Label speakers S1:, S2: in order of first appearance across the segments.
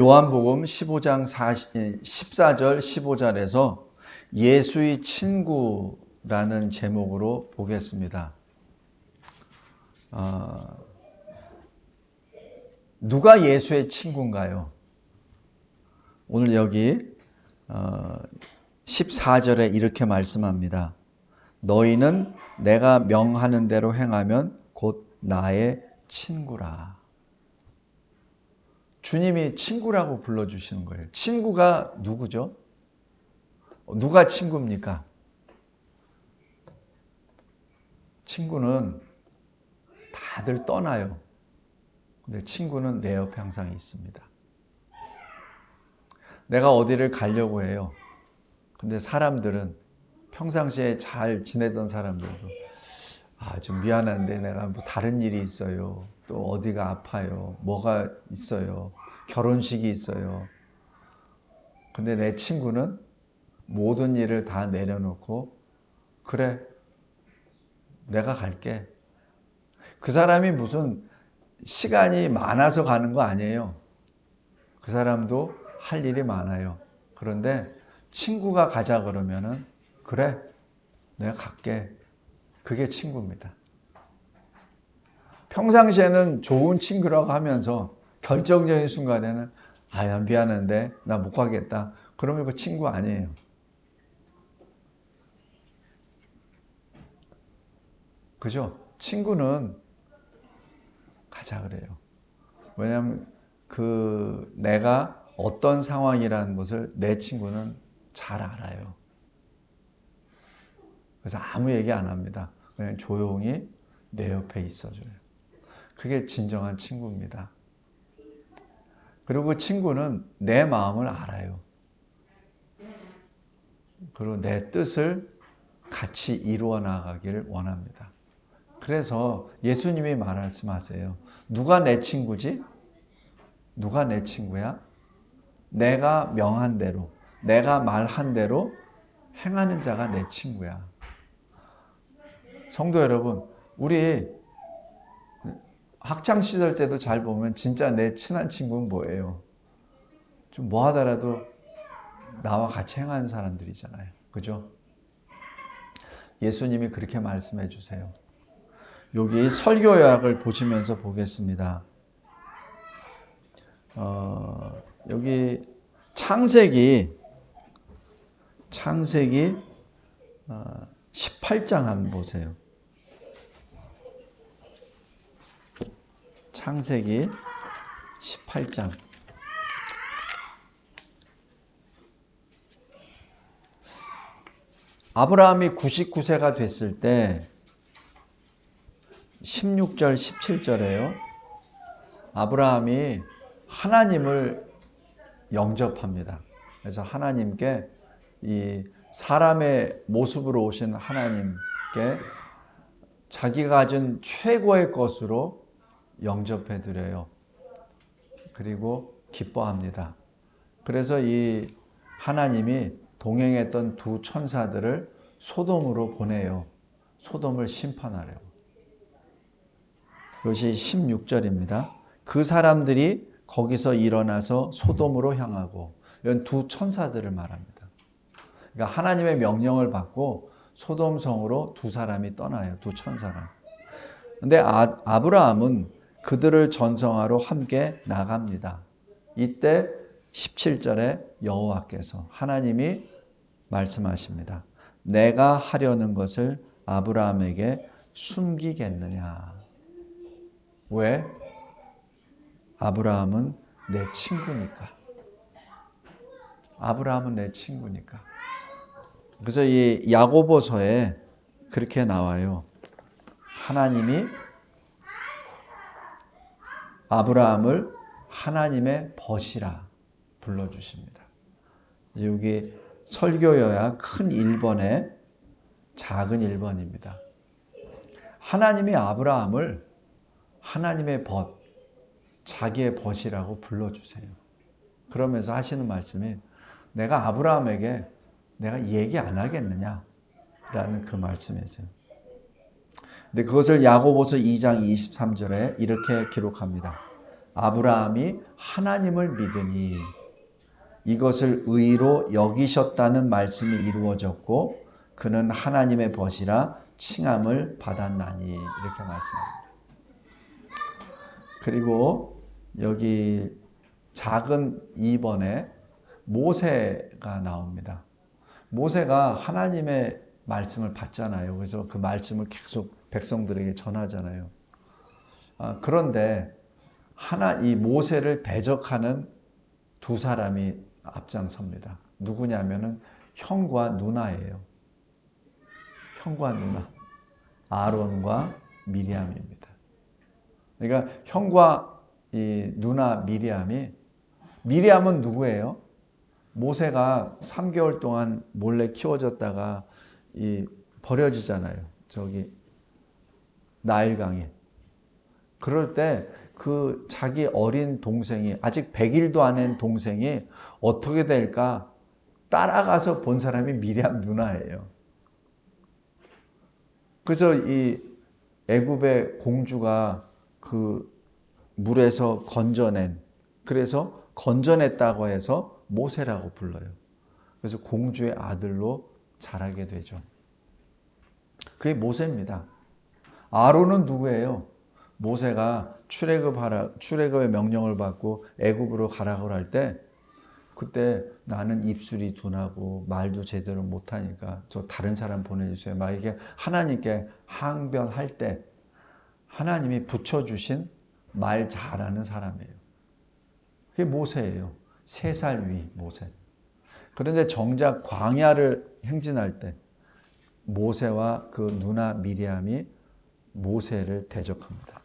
S1: 요한복음 15장 14절 15절에서 예수의 친구라는 제목으로 보겠습니다. 누가 예수의 친구인가요? 오늘 여기 14절에 이렇게 말씀합니다. 너희는 내가 명하는 대로 행하면 곧 나의 친구라. 주님이 친구라고 불러주시는 거예요. 친구가 누구죠? 누가 친구입니까? 친구는 다들 떠나요. 근데 친구는 내 옆에 항상 있습니다. 내가 어디를 가려고 해요. 근데 사람들은 평상시에 잘 지내던 사람들도 좀 미안한데 내가 뭐 다른 일이 있어요. 또 어디가 아파요. 뭐가 있어요. 결혼식이 있어요. 근데 내 친구는 모든 일을 다 내려놓고 그래, 내가 갈게. 그 사람이 무슨 시간이 많아서 가는 거 아니에요. 그 사람도 할 일이 많아요. 그런데 친구가 가자 그러면은 그래, 내가 갈게. 그게 친구입니다. 평상시에는 좋은 친구라고 하면서 결정적인 순간에는 미안한데 나 못 가겠다. 그러면 그 친구 아니에요. 그죠? 친구는 가자 그래요. 왜냐하면 내가 어떤 상황이라는 것을 내 친구는 잘 알아요. 그래서 아무 얘기 안 합니다. 그냥 조용히 내 옆에 있어줘요. 그게 진정한 친구입니다. 그리고 친구는 내 마음을 알아요. 그리고 내 뜻을 같이 이루어 나가기를 원합니다. 그래서 예수님이 말씀하세요. 누가 내 친구지? 누가 내 친구야? 내가 명한 대로, 내가 말한 대로 행하는 자가 내 친구야. 성도 여러분, 우리 학창시절 때도 잘 보면 진짜 내 친한 친구는 뭐예요? 좀 뭐 하더라도 나와 같이 행하는 사람들이잖아요. 그죠? 예수님이 그렇게 말씀해 주세요. 여기 설교 요약을 보시면서 보겠습니다. 여기 창세기 18장 한번 보세요. 창세기 18장. 아브라함이 99세가 됐을 때 16절 17절에요. 아브라함이 하나님을 영접합니다. 그래서 하나님께 이 사람의 모습으로 오신 하나님께 자기가 가진 최고의 것으로 영접해 드려요. 그리고 기뻐합니다. 그래서 이 하나님이 동행했던 두 천사들을 소돔으로 보내요. 소돔을 심판하려고. 그것이 16절입니다. 그 사람들이 거기서 일어나서 소돔으로 향하고, 이건 두 천사들을 말합니다. 그러니까 하나님의 명령을 받고 소돔 성으로 두 사람이 떠나요. 두 천사가. 근데 아브라함은 그들을 전성하러 함께 나갑니다. 이때 17절에 여호와께서 하나님이 말씀하십니다. 내가 하려는 것을 아브라함에게 숨기겠느냐? 왜? 아브라함은 내 친구니까. 아브라함은 내 친구니까. 그래서 이 야고보서에 그렇게 나와요. 하나님이 아브라함을 하나님의 벗이라 불러주십니다. 여기 설교 요약 큰 1번에 작은 1번입니다. 하나님이 아브라함을 하나님의 벗, 자기의 벗이라고 불러주세요. 그러면서 하시는 말씀이 내가 아브라함에게 내가 얘기 안 하겠느냐? 라는 그 말씀이세요. 근데 그것을 야고보서 2장 23절에 이렇게 기록합니다. 아브라함이 하나님을 믿으니 이것을 의로 여기셨다는 말씀이 이루어졌고 그는 하나님의 벗이라 칭함을 받았나니 이렇게 말씀합니다. 그리고 여기 작은 2번에 모세가 나옵니다. 모세가 하나님의 말씀을 받잖아요. 그래서 그 말씀을 계속 백성들에게 전하잖아요. 그런데 이 모세를 대적하는 두 사람이 앞장섭니다. 누구냐면은 형과 누나예요. 형과 누나. 아론과 미리암입니다. 그러니까 형과 이 누나 미리암은 누구예요? 모세가 3개월 동안 몰래 키워졌다가 버려지잖아요. 저기 나일강에. 그럴 때 그 자기 어린 동생이 아직 100일도 안 된 동생이 어떻게 될까 따라가서 본 사람이 미리암 누나예요. 그래서 이 애굽의 공주가 그 물에서 그래서 건져냈다고 해서 모세라고 불러요. 그래서 공주의 아들로 자라게 되죠. 그게 모세입니다. 아론은 누구예요? 모세가 출애굽의 명령을 받고 애굽으로 가라고 할 때 그때 나는 입술이 둔하고 말도 제대로 못하니까 저 다른 사람 보내주세요. 막 이게 하나님께 항변할 때 하나님이 붙여주신 말 잘하는 사람이에요. 그게 모세예요. 3살 위 모세. 그런데 정작 광야를 행진할 때 모세와 그 누나 미리암이 모세를 대적합니다.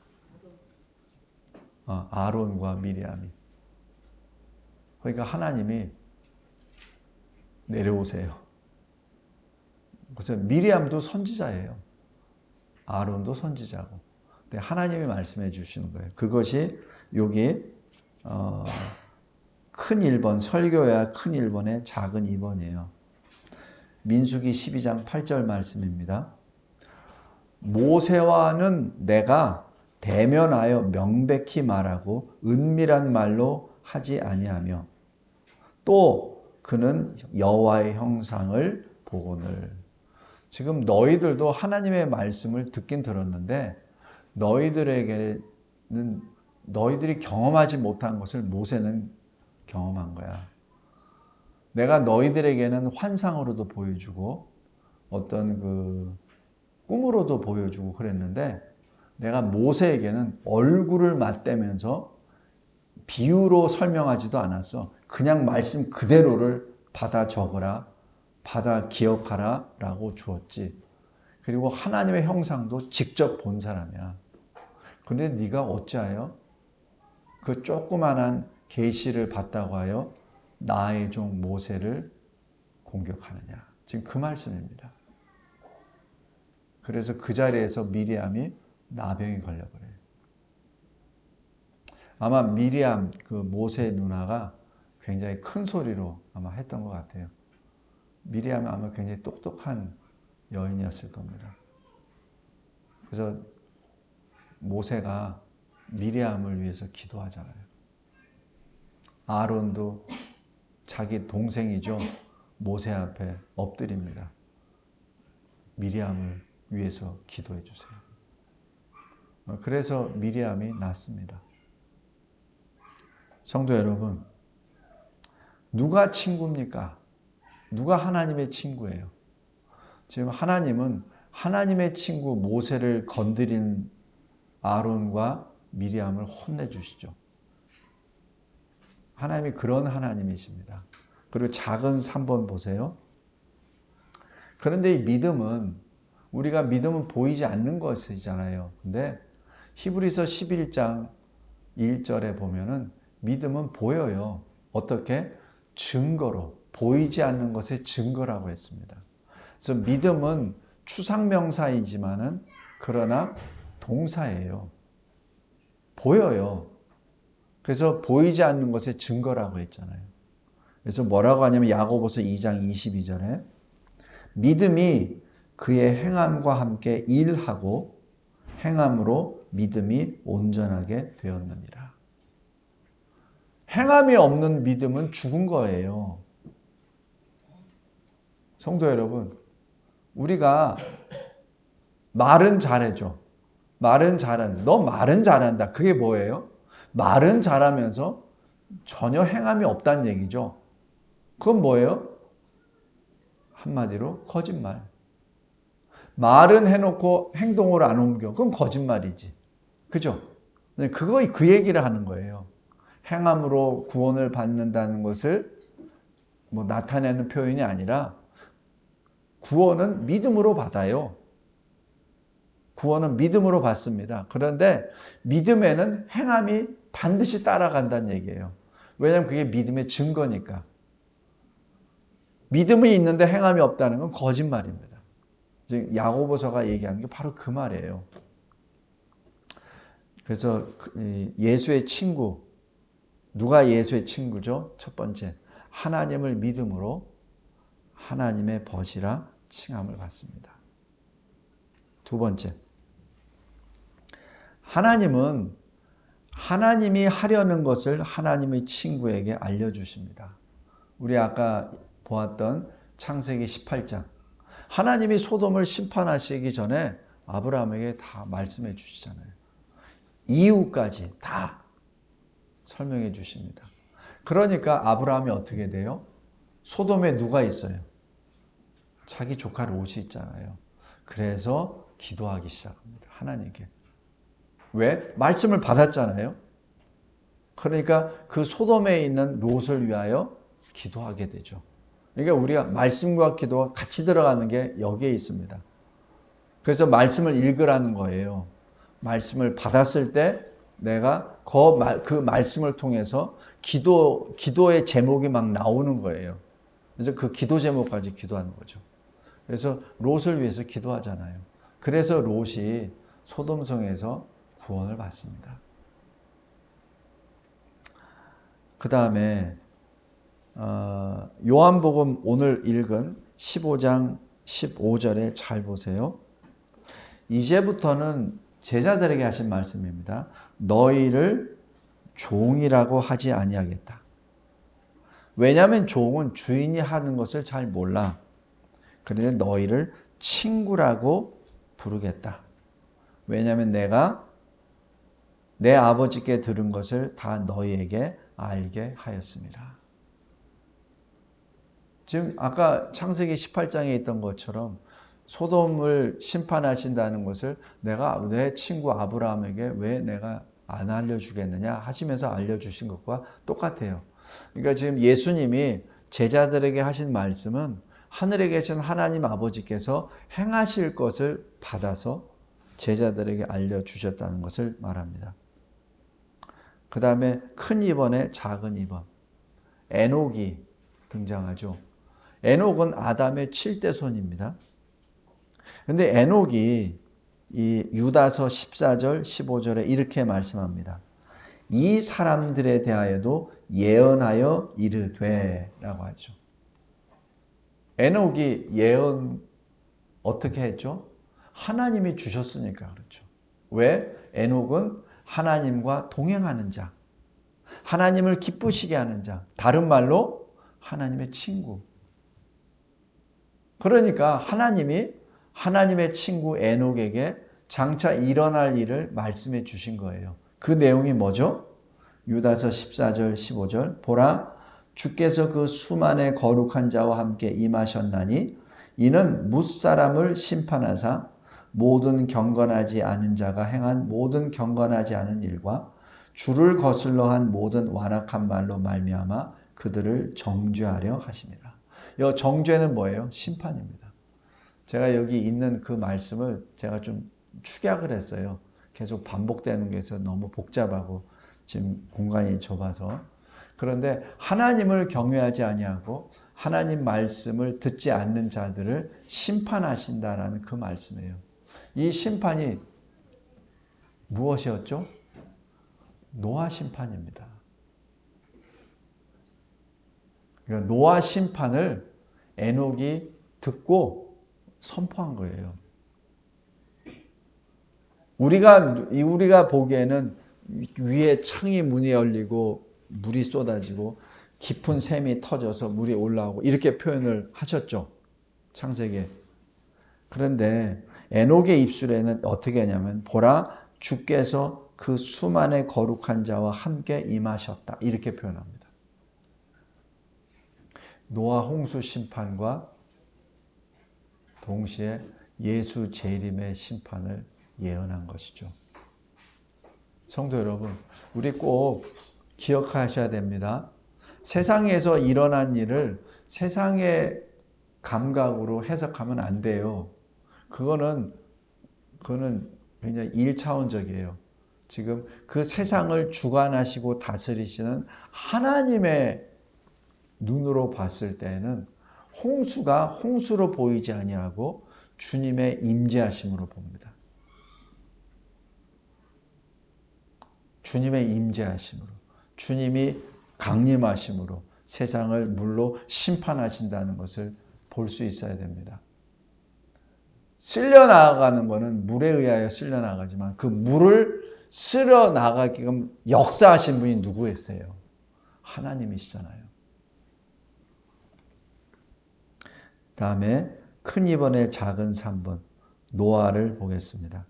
S1: 아론과 미리암이. 그러니까 하나님이 내려오세요. 그래서 미리암도 선지자예요. 아론도 선지자고. 근데 하나님이 말씀해 주시는 거예요. 그것이 여기 큰 1번, 설교야 큰 1번에 작은 2번이에요. 민수기 12장 8절 말씀입니다. 모세와는 내가 대면하여 명백히 말하고 은밀한 말로 하지 아니하며 또 그는 여호와의 형상을 보거늘. 지금 너희들도 하나님의 말씀을 듣긴 들었는데 너희들이 경험하지 못한 것을 모세는 경험한 거야. 내가 너희들에게는 환상으로도 보여주고 어떤 그 꿈으로도 보여주고 그랬는데 내가 모세에게는 얼굴을 맞대면서 비유로 설명하지도 않았어. 그냥 말씀 그대로를 받아 적어라, 받아 기억하라 라고 주었지. 그리고 하나님의 형상도 직접 본 사람이야. 근데 네가 어찌하여 그 조그만한 계시를 받다고 하여 나의 종 모세를 공격하느냐. 지금 그 말씀입니다. 그래서 그 자리에서 미리암이 나병이 걸려버려요. 아마 미리암 그 모세 누나가 굉장히 큰 소리로 아마 했던 것 같아요. 미리암은 아마 굉장히 똑똑한 여인이었을 겁니다. 그래서 모세가 미리암을 위해서 기도하잖아요. 아론도 자기 동생이죠. 모세 앞에 엎드립니다. 미리암을 위해서 기도해 주세요. 그래서 미리암이 낫습니다. 성도 여러분, 누가 친구입니까? 누가 하나님의 친구예요? 지금 하나님은 하나님의 친구 모세를 건드린 아론과 미리암을 혼내주시죠. 하나님이 그런 하나님이십니다. 그리고 작은 3번 보세요. 그런데 이 믿음은 우리가 믿음은 보이지 않는 것이잖아요. 근데 히브리서 11장 1절에 보면은 믿음은 보여요. 어떻게? 증거로. 보이지 않는 것의 증거라고 했습니다. 그래서 믿음은 추상명사이지만은 그러나 동사예요. 보여요. 그래서 보이지 않는 것의 증거라고 했잖아요. 그래서 뭐라고 하냐면 야고보서 2장 22절에 믿음이 그의 행함과 함께 일하고 행함으로 믿음이 온전하게 되었느니라. 행함이 없는 믿음은 죽은 거예요. 성도 여러분, 우리가 말은 잘해줘. 말은 잘한다. 너 말은 잘한다. 그게 뭐예요? 말은 잘하면서 전혀 행함이 없다는 얘기죠. 그건 뭐예요? 한마디로 거짓말. 말은 해놓고 행동으로 안 옮겨. 그건 거짓말이지. 그죠? 그거 그 얘기를 하는 거예요. 행함으로 구원을 받는다는 것을 뭐 나타내는 표현이 아니라 구원은 믿음으로 받아요. 구원은 믿음으로 받습니다. 그런데 믿음에는 행함이 반드시 따라간다는 얘기예요. 왜냐하면 그게 믿음의 증거니까. 믿음이 있는데 행함이 없다는 건 거짓말입니다. 지금 야고보서가 얘기하는 게 바로 그 말이에요. 그래서 예수의 친구, 누가 예수의 친구죠? 첫 번째, 하나님을 믿음으로 하나님의 벗이라 칭함을 받습니다. 두 번째, 하나님은 하나님이 하려는 것을 하나님의 친구에게 알려주십니다. 우리 아까 보았던 창세기 18장. 하나님이 소돔을 심판하시기 전에 아브라함에게 다 말씀해 주시잖아요. 이유까지 다 설명해 주십니다. 그러니까 아브라함이 어떻게 돼요? 소돔에 누가 있어요? 자기 조카 롯이 있잖아요. 그래서 기도하기 시작합니다. 하나님께. 왜? 말씀을 받았잖아요. 그러니까 그 소돔에 있는 롯을 위하여 기도하게 되죠. 그러니까 우리가 말씀과 기도가 같이 들어가는 게 여기에 있습니다. 그래서 말씀을 읽으라는 거예요. 말씀을 받았을 때 내가 그 말씀을 통해서 기도의 제목이 막 나오는 거예요. 그래서 그 기도 제목까지 기도하는 거죠. 그래서 롯을 위해서 기도하잖아요. 그래서 롯이 소돔성에서 구원을 받습니다. 그 다음에 요한복음 오늘 읽은 15장 15절에 잘 보세요. 이제부터는 제자들에게 하신 말씀입니다. 너희를 종이라고 하지 아니하겠다. 왜냐하면 종은 주인이 하는 것을 잘 몰라. 그런데 너희를 친구라고 부르겠다. 왜냐하면 내가 내 아버지께 들은 것을 다 너희에게 알게 하였습니다. 지금 아까 창세기 18장에 있던 것처럼 소돔을 심판하신다는 것을 내가 내 친구 아브라함에게 왜 내가 안 알려주겠느냐 하시면서 알려주신 것과 똑같아요. 그러니까 지금 예수님이 제자들에게 하신 말씀은 하늘에 계신 하나님 아버지께서 행하실 것을 받아서 제자들에게 알려주셨다는 것을 말합니다. 그 다음에 큰 입원에 작은 입원. 에녹이 등장하죠. 에녹은 아담의 7대 손입니다. 그런데 에녹이 이 유다서 14절 15절에 이렇게 말씀합니다. 이 사람들에 대하여도 예언하여 이르되 라고 하죠. 에녹이 예언 어떻게 했죠? 하나님이 주셨으니까 그렇죠. 왜? 에녹은 하나님과 동행하는 자, 하나님을 기쁘시게 하는 자, 다른 말로 하나님의 친구. 그러니까 하나님이 하나님의 친구 에녹에게 장차 일어날 일을 말씀해 주신 거예요. 그 내용이 뭐죠? 유다서 14절 15절 보라 주께서 그 수만의 거룩한 자와 함께 임하셨나니 이는 뭇사람을 심판하사 모든 경건하지 않은 자가 행한 모든 경건하지 않은 일과 주를 거슬러 한 모든 완악한 말로 말미암아 그들을 정죄하려 하심이라. 이 정죄는 뭐예요? 심판입니다. 제가 여기 있는 그 말씀을 제가 좀 축약을 했어요. 계속 반복되는 게 있어서 너무 복잡하고 지금 공간이 좁아서. 그런데 하나님을 경외하지 아니하고 하나님 말씀을 듣지 않는 자들을 심판하신다라는 그 말씀이에요. 이 심판이 무엇이었죠? 노아 심판입니다. 그러니까 노아 심판을 에녹이 듣고 선포한 거예요. 우리가 보기에는 위에 창이 문이 열리고 물이 쏟아지고 깊은 샘이 터져서 물이 올라오고 이렇게 표현을 하셨죠. 창세기에. 그런데 에녹의 입술에는 어떻게 하냐면 보라 주께서 그 수만의 거룩한 자와 함께 임하셨다. 이렇게 표현합니다. 노아 홍수 심판과 동시에 예수 재림의 심판을 예언한 것이죠. 성도 여러분, 우리 꼭 기억하셔야 됩니다. 세상에서 일어난 일을 세상의 감각으로 해석하면 안 돼요. 그거는 굉장히 1차원적이에요. 지금 그 세상을 주관하시고 다스리시는 하나님의 눈으로 봤을 때는 홍수가 홍수로 보이지 아니하고 주님의 임재하심으로 봅니다. 주님의 임재하심으로, 주님이 강림하심으로 세상을 물로 심판하신다는 것을 볼 수 있어야 됩니다. 쓸려 나가는 것은 물에 의하여 쓸려 나가지만 그 물을 쓸어 나가게끔 역사하신 분이 누구였어요? 하나님이시잖아요. 다음에 큰 2번의 작은 3번 노아를 보겠습니다.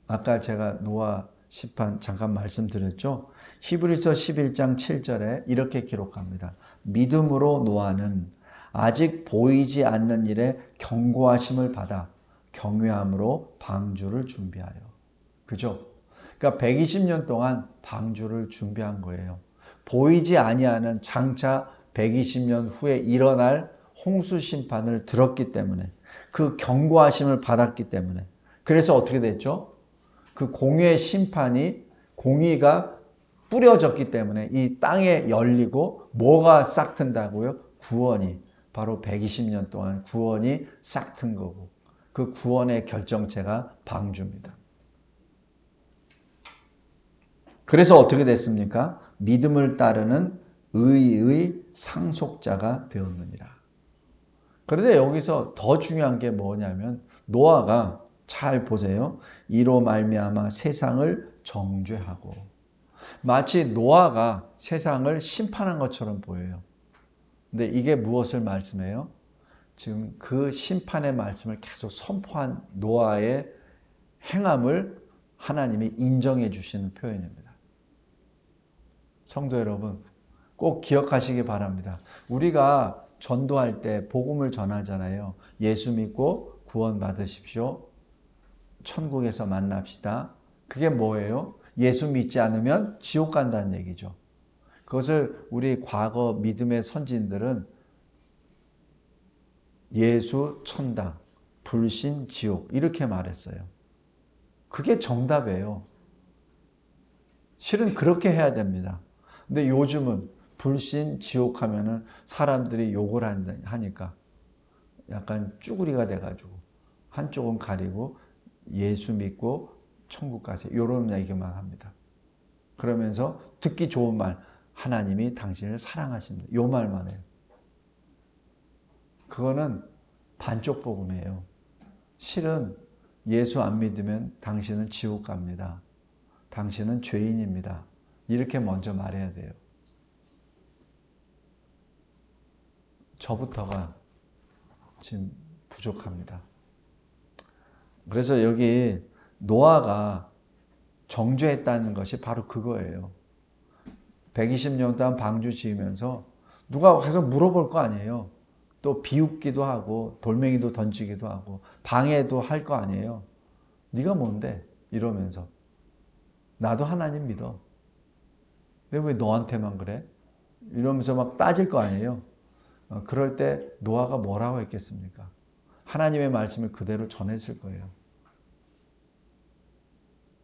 S1: 아까 제가 노아 심판 잠깐 말씀드렸죠. 히브리서 11장 7절에 이렇게 기록합니다. 믿음으로 노아는 아직 보이지 않는 일에 경고하심을 받아 경외함으로 방주를 준비하여. 그죠? 그러니까 120년 동안 방주를 준비한 거예요. 보이지 아니하는 장차 120년 후에 일어날 홍수 심판을 들었기 때문에, 그 경고하심을 받았기 때문에. 그래서 어떻게 됐죠? 그 공의의 심판이, 공의가 뿌려졌기 때문에 이 땅에 열리고 뭐가 싹튼다고요? 구원이. 바로 120년 동안 구원이 싹튼 거고, 그 구원의 결정체가 방주입니다. 그래서 어떻게 됐습니까? 믿음을 따르는 의의 상속자가 되었느니라. 그런데 여기서 더 중요한 게 뭐냐면 노아가, 잘 보세요. 이로 말미암아 세상을 정죄하고, 마치 노아가 세상을 심판한 것처럼 보여요. 근데 이게 무엇을 말씀해요? 지금 그 심판의 말씀을 계속 선포한 노아의 행함을 하나님이 인정해 주시는 표현입니다. 성도 여러분, 꼭 기억하시기 바랍니다. 우리가 전도할 때 복음을 전하잖아요. 예수 믿고 구원 받으십시오. 천국에서 만납시다. 그게 뭐예요? 예수 믿지 않으면 지옥 간다는 얘기죠. 그것을 우리 과거 믿음의 선진들은 예수 천당, 불신 지옥 이렇게 말했어요. 그게 정답이에요. 실은 그렇게 해야 됩니다. 근데 요즘은 불신 지옥 하면은 사람들이 욕을 하니까 약간 쭈구리가 돼가지고 한쪽은 가리고 예수 믿고 천국 가세요. 이런 얘기만 합니다. 그러면서 듣기 좋은 말, 하나님이 당신을 사랑하십니다. 이 말만 해요. 그거는 반쪽 복음이에요. 실은 예수 안 믿으면 당신은 지옥 갑니다. 당신은 죄인입니다. 이렇게 먼저 말해야 돼요. 저부터가 지금 부족합니다. 그래서 여기 노아가 정죄했다는 것이 바로 그거예요. 120년 동안 방주 지으면서 누가 가서 물어볼 거 아니에요. 또 비웃기도 하고 돌멩이도 던지기도 하고 방해도 할 거 아니에요. 네가 뭔데? 이러면서. 나도 하나님 믿어. 근데 왜 너한테만 그래? 이러면서 막 따질 거 아니에요. 그럴 때 노아가 뭐라고 했겠습니까? 하나님의 말씀을 그대로 전했을 거예요.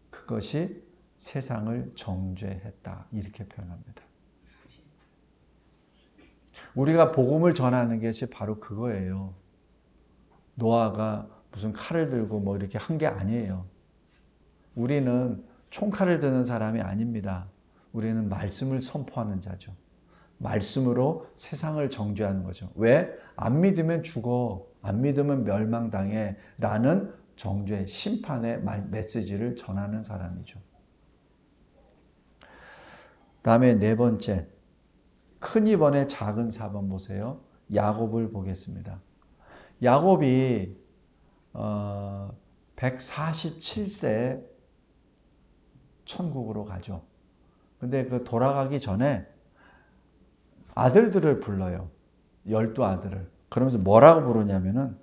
S1: 그것이 세상을 정죄했다. 이렇게 표현합니다. 우리가 복음을 전하는 것이 바로 그거예요. 노아가 무슨 칼을 들고 뭐 이렇게 한 게 아니에요. 우리는 총칼을 드는 사람이 아닙니다. 우리는 말씀을 선포하는 자죠. 말씀으로 세상을 정죄하는 거죠. 왜? 안 믿으면 죽어. 안 믿으면 멸망당해. 라는 정죄, 심판의 메시지를 전하는 사람이죠. 다음에 네 번째, 큰 2번에 작은 4번 보세요. 야곱을 보겠습니다. 야곱이 147세에 천국으로 가죠. 근데 그 돌아가기 전에 아들들을 불러요. 12아들을. 그러면서 뭐라고 부르냐면은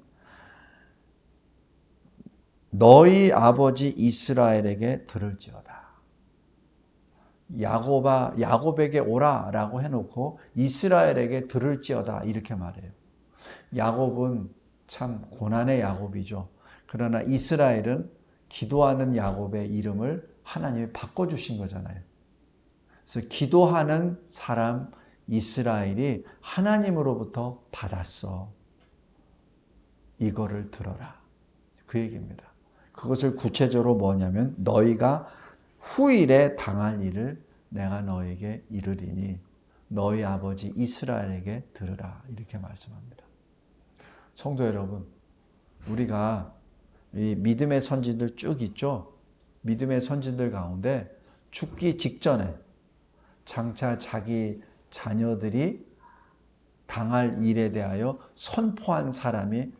S1: 너희 아버지 이스라엘에게 들을지어다. 야곱에게 오라라고 해놓고 이스라엘에게 들을지어다 이렇게 말해요. 야곱은 참 고난의 야곱이죠. 그러나 이스라엘은 기도하는 야곱의 이름을 하나님이 바꿔주신 거잖아요. 그래서 기도하는 사람 이스라엘이 하나님으로부터 받았어. 이거를 들어라. 그 얘기입니다. 그것을 구체적으로 뭐냐면 너희가 후일에 당할 일을 내가 너에게 이르리니 너희 아버지 이스라엘에게 들으라. 이렇게 말씀합니다. 성도 여러분, 우리가 이 믿음의 선지들 쭉 있죠? 믿음의 선지들 가운데 죽기 직전에 장차 자기 자녀들이 당할 일에 대하여 선포한 사람이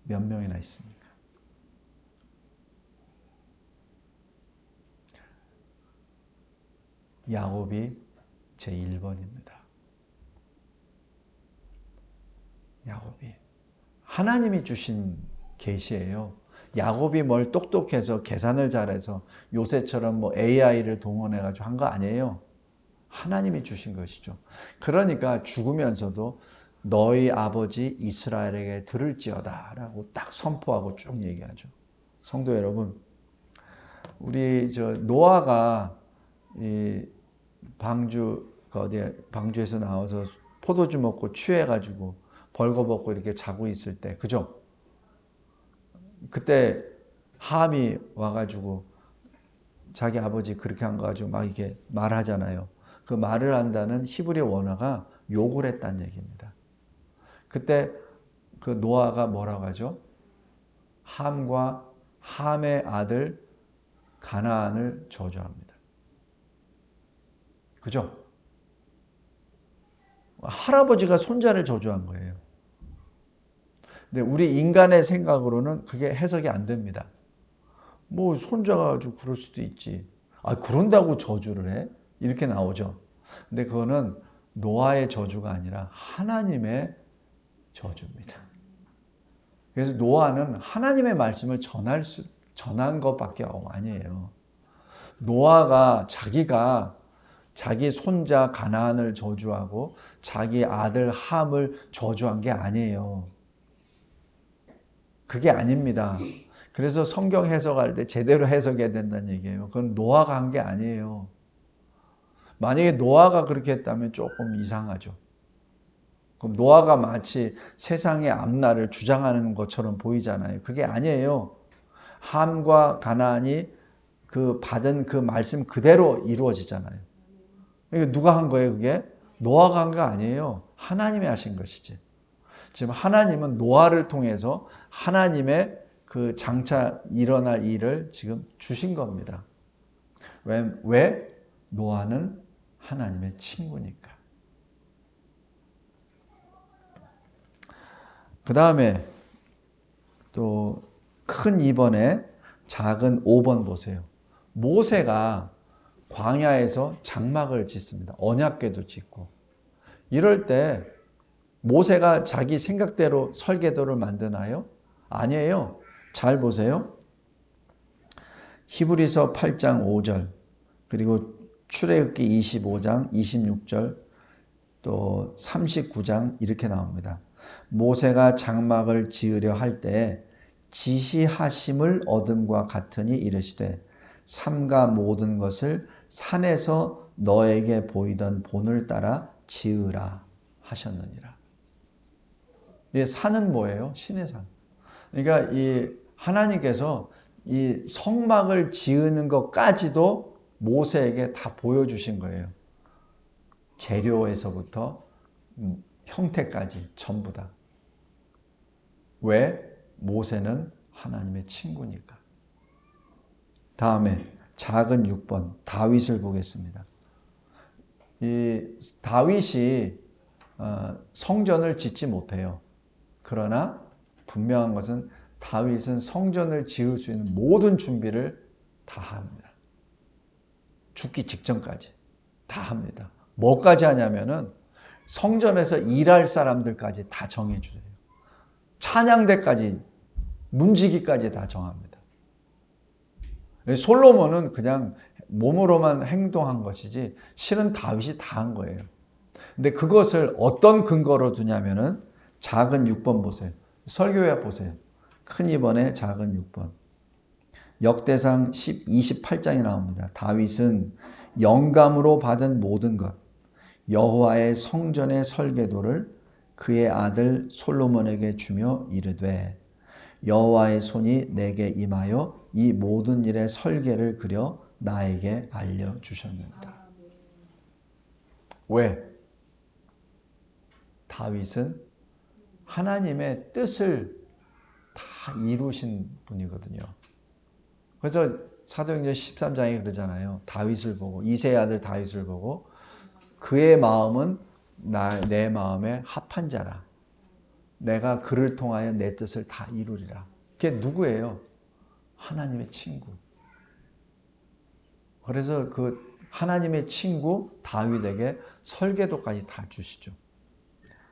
S1: 몇 명이나 있습니까? 야곱이 제1번입니다. 야곱이. 하나님이 주신 계시예요. 야곱이 뭘 똑똑해서 계산을 잘해서 요새처럼 뭐 AI를 동원해가지고 한 거 아니에요. 하나님이 주신 것이죠. 그러니까 죽으면서도 너희 아버지 이스라엘에게 들을지어다 라고 딱 선포하고 쭉 얘기하죠. 성도 여러분, 우리 노아가 이 방주에서 나와서 포도주 먹고 취해가지고 벌거벗고 이렇게 자고 있을 때, 그죠? 그때 함이 와가지고 자기 아버지 그렇게 한 거 가지고 막 이렇게 말하잖아요. 그 말을 한다는 히브리 원어가 욕을 했다는 얘기입니다. 그때 그 노아가 뭐라고 하죠? 함과 함의 아들 가나안을 저주합니다. 그죠? 할아버지가 손자를 저주한 거예요. 근데 우리 인간의 생각으로는 그게 해석이 안 됩니다. 뭐 손자가 아주 그럴 수도 있지. 그런다고 저주를 해? 이렇게 나오죠. 근데 그거는 노아의 저주가 아니라 하나님의 저주입니다. 그래서 노아는 하나님의 말씀을 전한 것밖에 아니에요. 노아가 자기가 자기 손자 가나안을 저주하고 자기 아들 함을 저주한 게 아니에요. 그게 아닙니다. 그래서 성경 해석할 때 제대로 해석해야 된다는 얘기예요. 그건 노아가 한 게 아니에요. 만약에 노아가 그렇게 했다면 조금 이상하죠. 그럼 노아가 마치 세상의 앞날을 주장하는 것처럼 보이잖아요. 그게 아니에요. 함과 가나안이 받은 그 말씀 그대로 이루어지잖아요. 이게 누가 한 거예요, 그게? 노아가 한 거 아니에요. 하나님이 하신 것이지. 지금 하나님은 노아를 통해서 하나님의 그 장차 일어날 일을 지금 주신 겁니다. 왜? 노아는 하나님의 친구니까. 그 다음에 또 큰 2번에 작은 5번 보세요. 모세가 광야에서 장막을 짓습니다. 언약궤도 짓고. 이럴 때 모세가 자기 생각대로 설계도를 만드나요? 아니에요. 잘 보세요. 히브리서 8장 5절 그리고 출애굽기 25장 26절 또 39장 이렇게 나옵니다. 모세가 장막을 지으려 할 때 지시하심을 얻음과 같으니 이르시되 삼가 모든 것을 산에서 너에게 보이던 본을 따라 지으라 하셨느니라. 이 산은 뭐예요? 신의 산. 그러니까 이 하나님께서 이 성막을 지으는 것까지도 모세에게 다 보여주신 거예요. 재료에서부터 형태까지 전부 다. 왜? 모세는 하나님의 친구니까. 다음에 작은 6번 다윗을 보겠습니다. 이 다윗이 성전을 짓지 못해요. 그러나 분명한 것은 다윗은 성전을 지을 수 있는 모든 준비를 다 합니다. 죽기 직전까지 다 합니다. 뭐까지 하냐면은 성전에서 일할 사람들까지 다 정해주세요. 찬양대까지, 문지기까지 다 정합니다. 솔로몬은 그냥 몸으로만 행동한 것이지 실은 다윗이 다 한 거예요. 근데 그것을 어떤 근거로 두냐면은 작은 6번 보세요. 설교회 보세요. 큰 2번에 작은 6번. 역대상 28장이 나옵니다. 다윗은 영감으로 받은 모든 것, 여호와의 성전의 설계도를 그의 아들 솔로몬에게 주며 이르되 여호와의 손이 내게 임하여 이 모든 일의 설계를 그려 나에게 알려주셨느니라. 왜? 다윗은 하나님의 뜻을 다 이루신 분이거든요. 그래서 사도행전 13장에 그러잖아요. 다윗을 보고, 이새의 아들 다윗을 보고 그의 마음은 내 마음에 합한 자라. 내가 그를 통하여 내 뜻을 다 이루리라. 그게 누구예요? 하나님의 친구. 그래서 그 하나님의 친구 다윗에게 설계도까지 다 주시죠.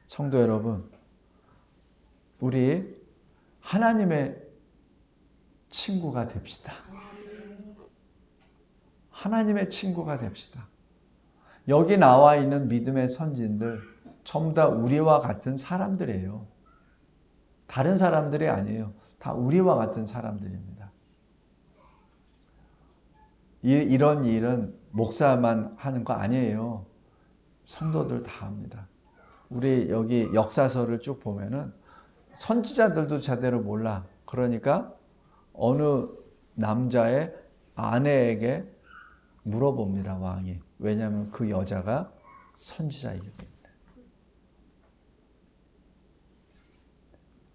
S1: 성도 여러분, 우리 하나님의 친구가 됩시다. 하나님의 친구가 됩시다. 여기 나와 있는 믿음의 선진들 전부 다 우리와 같은 사람들이에요. 다른 사람들이 아니에요. 다 우리와 같은 사람들입니다. 이런 일은 목사만 하는 거 아니에요. 성도들 다 합니다. 우리 여기 역사서를 쭉 보면은 선지자들도 제대로 몰라. 그러니까 어느 남자의 아내에게 물어봅니다, 왕이. 왜냐하면 그 여자가 선지자이기 때문에.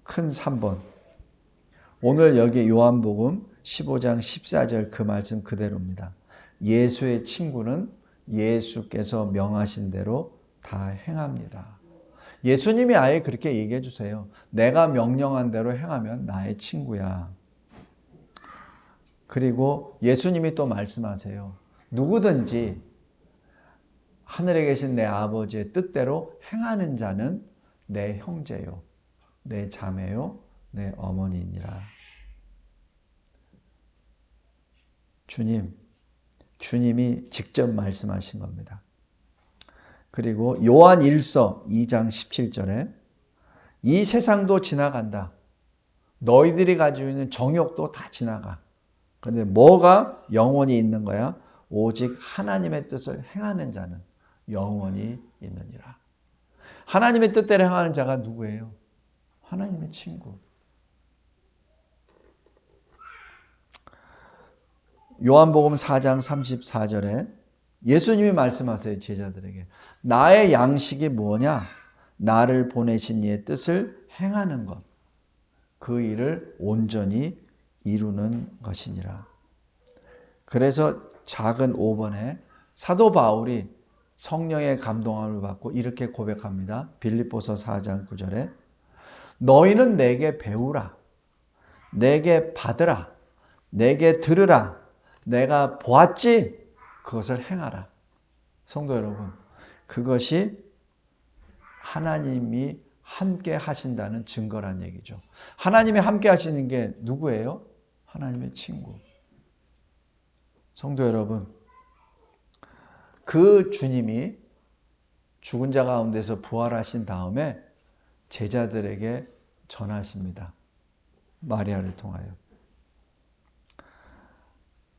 S1: 큰 3번. 오늘 여기 요한복음 15장 14절 그 말씀 그대로입니다. 예수의 친구는 예수께서 명하신 대로 다 행합니다. 예수님이 아예 그렇게 얘기해 주세요. 내가 명령한 대로 행하면 나의 친구야. 그리고 예수님이 또 말씀하세요. 누구든지 하늘에 계신 내 아버지의 뜻대로 행하는 자는 내 형제요, 내 자매요, 내 어머니니라. 주님이 직접 말씀하신 겁니다. 그리고 요한 1서 2장 17절에 이 세상도 지나간다. 너희들이 가지고 있는 정욕도 다 지나가. 그런데 뭐가 영원히 있는 거야? 오직 하나님의 뜻을 행하는 자는 영원히 있느니라. 하나님의 뜻대로 행하는 자가 누구예요? 하나님의 친구. 요한복음 4장 34절에 예수님이 말씀하세요. 제자들에게. 나의 양식이 뭐냐? 나를 보내신 이의 뜻을 행하는 것. 그 일을 온전히 이루는 것이니라. 그래서 작은 5번에 사도 바울이 성령의 감동함을 받고 이렇게 고백합니다. 빌립보서 4장 9절에 너희는 내게 배우라. 내게 받으라. 내게 들으라. 내가 보았지? 그것을 행하라. 성도 여러분, 그것이 하나님이 함께 하신다는 증거란 얘기죠. 하나님이 함께 하시는 게 누구예요? 하나님의 친구. 성도 여러분, 그 주님이 죽은 자 가운데서 부활하신 다음에 제자들에게 전하십니다. 마리아를 통하여.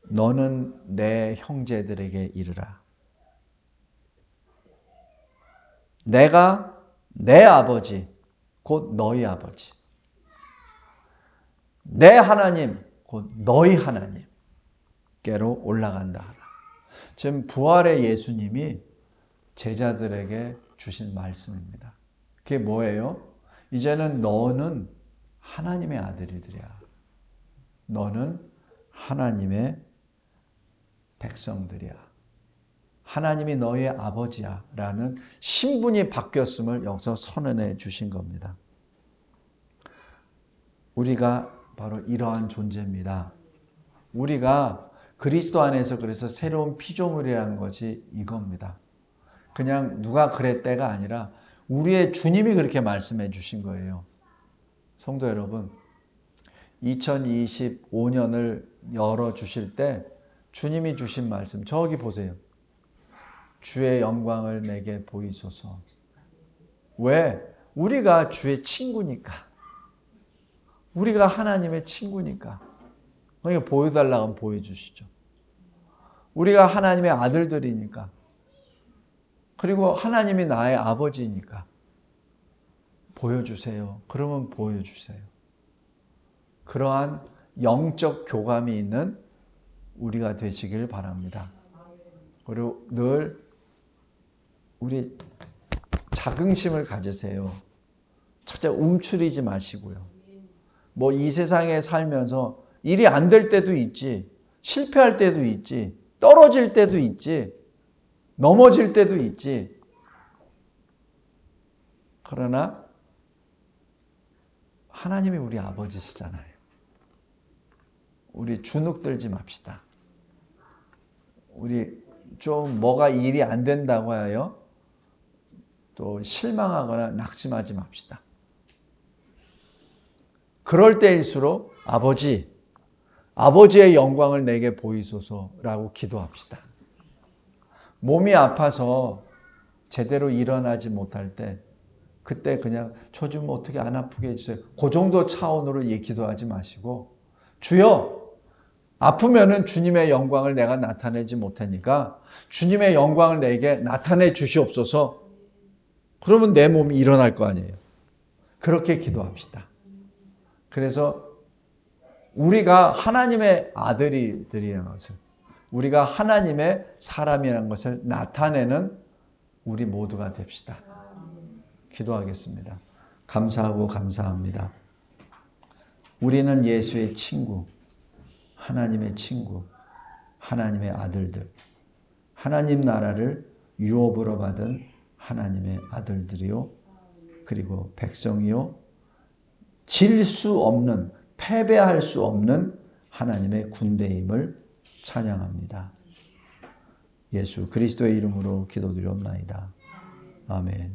S1: 너는 내 형제들에게 이르라. 내가 내 아버지, 곧 너희 아버지. 내 하나님, 곧 너희 하나님께로 올라간다 하라. 지금 부활의 예수님이 제자들에게 주신 말씀입니다. 그게 뭐예요? 이제는 너는 하나님의 아들이들이야. 너는 하나님의 백성들이야. 하나님이 너의 아버지야 라는 신분이 바뀌었음을 여기서 선언해 주신 겁니다. 우리가 바로 이러한 존재입니다. 우리가 그리스도 안에서 그래서 새로운 피조물이라는 것이 이겁니다. 그냥 누가 그랬대가 아니라 우리의 주님이 그렇게 말씀해 주신 거예요. 성도 여러분, 2025년을 열어주실 때 주님이 주신 말씀 저기 보세요. 주의 영광을 내게 보이소서. 왜? 우리가 주의 친구니까. 우리가 하나님의 친구니까. 그러니까 보여달라고 하면 보여주시죠. 우리가 하나님의 아들들이니까. 그리고 하나님이 나의 아버지니까. 보여주세요. 그러면 보여주세요. 그러한 영적 교감이 있는 우리가 되시길 바랍니다. 그리고 늘 우리 자긍심을 가지세요. 첫째 움츠리지 마시고요. 뭐 이 세상에 살면서 일이 안 될 때도 있지, 실패할 때도 있지, 떨어질 때도 있지, 넘어질 때도 있지. 그러나 하나님이 우리 아버지시잖아요. 우리 주눅 들지 맙시다. 우리 좀 뭐가 일이 안 된다고 하여 또 실망하거나 낙심하지 맙시다. 그럴 때일수록 아버지의 영광을 내게 보이소서라고 기도합시다. 몸이 아파서 제대로 일어나지 못할 때 그때 그냥 저 좀 어떻게 안 아프게 해주세요. 그 정도 차원으로 기도하지 마시고 주여 아프면은 주님의 영광을 내가 나타내지 못하니까 주님의 영광을 내게 나타내 주시옵소서. 그러면 내 몸이 일어날 거 아니에요. 그렇게 기도합시다. 그래서 우리가 하나님의 아들이라는 것을, 우리가 하나님의 사람이라는 것을 나타내는 우리 모두가 됩시다. 기도하겠습니다. 감사하고 감사합니다. 우리는 예수의 친구, 하나님의 친구, 하나님의 아들들, 하나님 나라를 유업으로 받은 하나님의 아들들이요, 그리고 백성이요, 질 수 없는, 패배할 수 없는 하나님의 군대임을 찬양합니다. 예수 그리스도의 이름으로 기도드리옵나이다. 아멘.